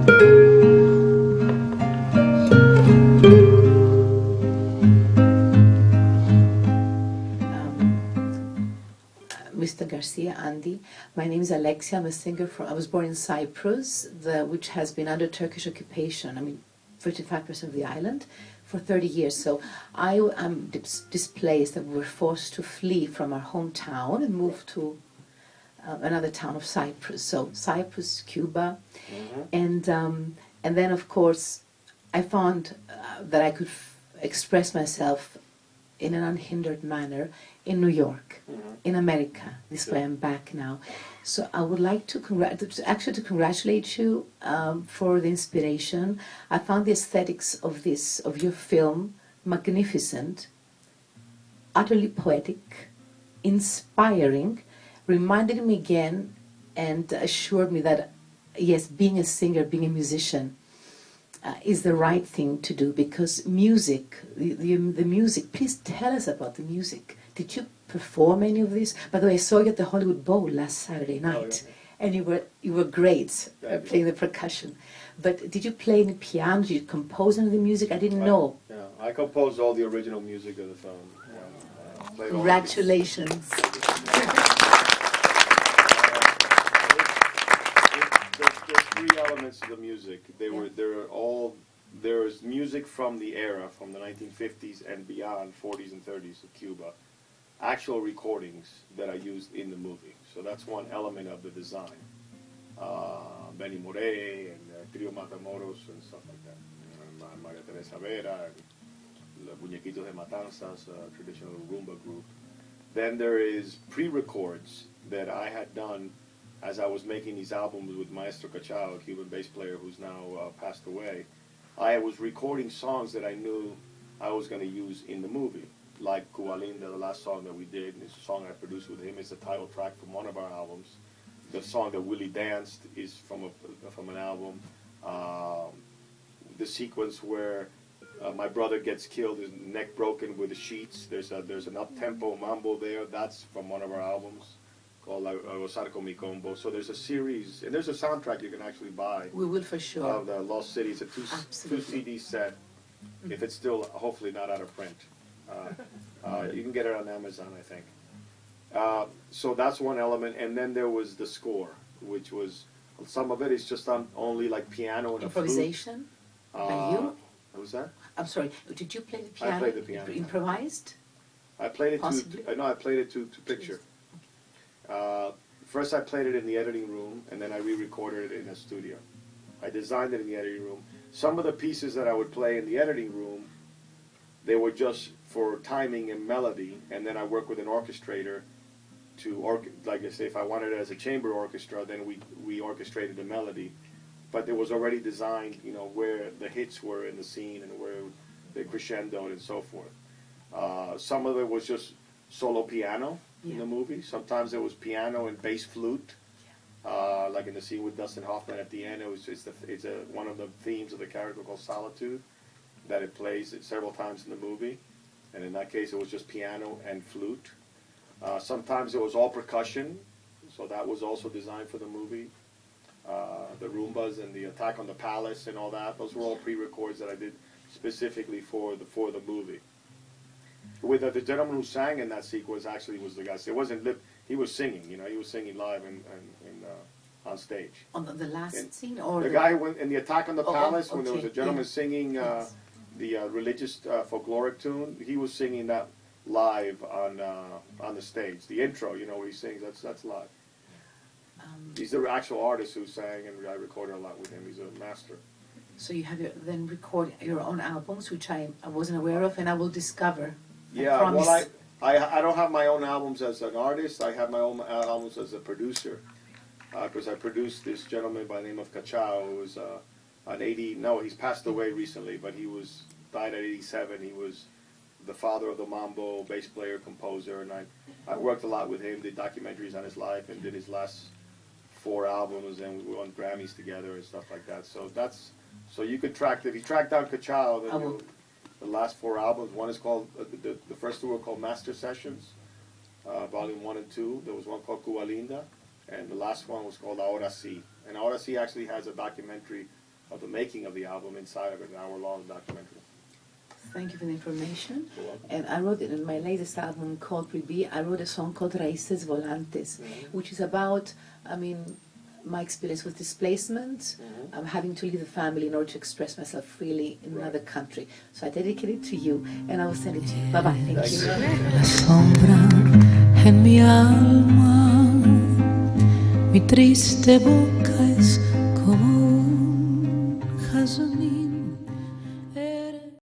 Mr. Garcia, Andy. My name is Alexia. I'm a singer I was born in Cyprus, which has been under Turkish occupation, 35% of the island, for 30 years. So I am displaced, and we were forced to flee from our hometown and move to another town of Cyprus. So Cyprus, Cuba, and then of course I found that I could express myself in an unhindered manner in New York, in America. This way I'm back now. So I would like to congratulate you for the inspiration. I found the aesthetics of your film magnificent, utterly poetic, inspiring, reminded me again and assured me that yes, being a singer, being a musician is the right thing to do, because music, the music, please tell us about the music. Did you perform any of this? By the way, I saw you at the Hollywood Bowl last Saturday night, and you were great playing the percussion. But did you play any piano? Did you compose any of the music? I didn't know. Yeah, I composed all the original music of the film. Congratulations. There's three elements to the music. There's music from the era, from the 1950s and beyond, 40s and 30s of Cuba. Actual recordings that I used in the movie. So that's one element of the design. Benny Moré and Trio Matamoros and stuff like that. Maria Teresa Vera and the Muñequitos de Matanzas, a traditional rumba group. Then there is pre-records that I had done as I was making these albums with Maestro Cachao, a Cuban bass player who's now passed away. I was recording songs that I knew I was going to use in the movie. Like Cuba Linda, the last song that we did, and it's a song I produced with him. It's the title track from one of our albums. The song that Willie danced is from an album. The sequence where my brother gets killed, his neck broken with the sheets. There's an up-tempo mambo there. That's from one of our albums called La Gozar con mi combo. So there's a series, and there's a soundtrack you can actually buy. We will for sure. Of the Lost City. It's a two CD set. If it's still hopefully not out of print. You can get it on Amazon, I think. So that's one element, and then there was the score, which was, some of it is just only like piano and improvisation. A flute. By you? What was that? I'm sorry. Did you play the piano? I played the piano. Improvised? I played it possibly? I played it to picture. First I played it in the editing room, and then I re-recorded it in a studio. I designed it in the editing room. Some of the pieces that I would play in the editing room, they were just for timing and melody, and then I worked with an orchestrator to, like I say, if I wanted it as a chamber orchestra, then we orchestrated the melody. But it was already designed, where the hits were in the scene and where they crescendoed and so forth. Some of it was just solo piano in the movie. Sometimes it was piano and bass flute, like in the scene with Dustin Hoffman at the end. It's one of the themes of the character called Solitude, that it plays several times in the movie, and in that case it was just piano and flute. Sometimes it was all percussion, so that was also designed for the movie. The Rumbas and the Attack on the Palace and all that, those were all pre-records that I did specifically for the movie. With the gentleman who sang in that sequence actually was the guy. It wasn't he was singing, he was singing live on stage. On the last scene, or the guy in the Attack on the Palace, when there was a gentleman singing the religious folkloric tune, he was singing that live on the stage. The intro, where he sings, that's live. He's the actual artist who sang, and I recorded a lot with him. He's a master. So you have then record your own albums, which I wasn't aware of, and I will discover. Yeah, well, I don't have my own albums as an artist. I have my own albums as a producer, because I produced this gentleman by the name of Cachao, who was he's passed away recently, but he died at 87. He was the father of the mambo, bass player, composer, and I worked a lot with him, did documentaries on his life, and did his last 4 albums, and we won Grammys together and stuff like that. So you could if you track down Cachao, then the last 4 albums, one is called, the first 2 were called Master Sessions, Volume 1 and 2. There was one called Cuba Linda, and the last one was called Ahora Sí. And Ahora Sí actually has a documentary of the making of the album inside of it, an hour-long documentary. Thank you for the information. You're welcome. And I wrote it in my latest album called Ribi. I wrote a song called Raíces Volantes, which is about, my experience with displacement. I'm having to leave the family in order to express myself freely in another country. So I dedicate it to you, and I will send it to you. Bye-bye. Thank you. La sombra en mi alma, mi triste boca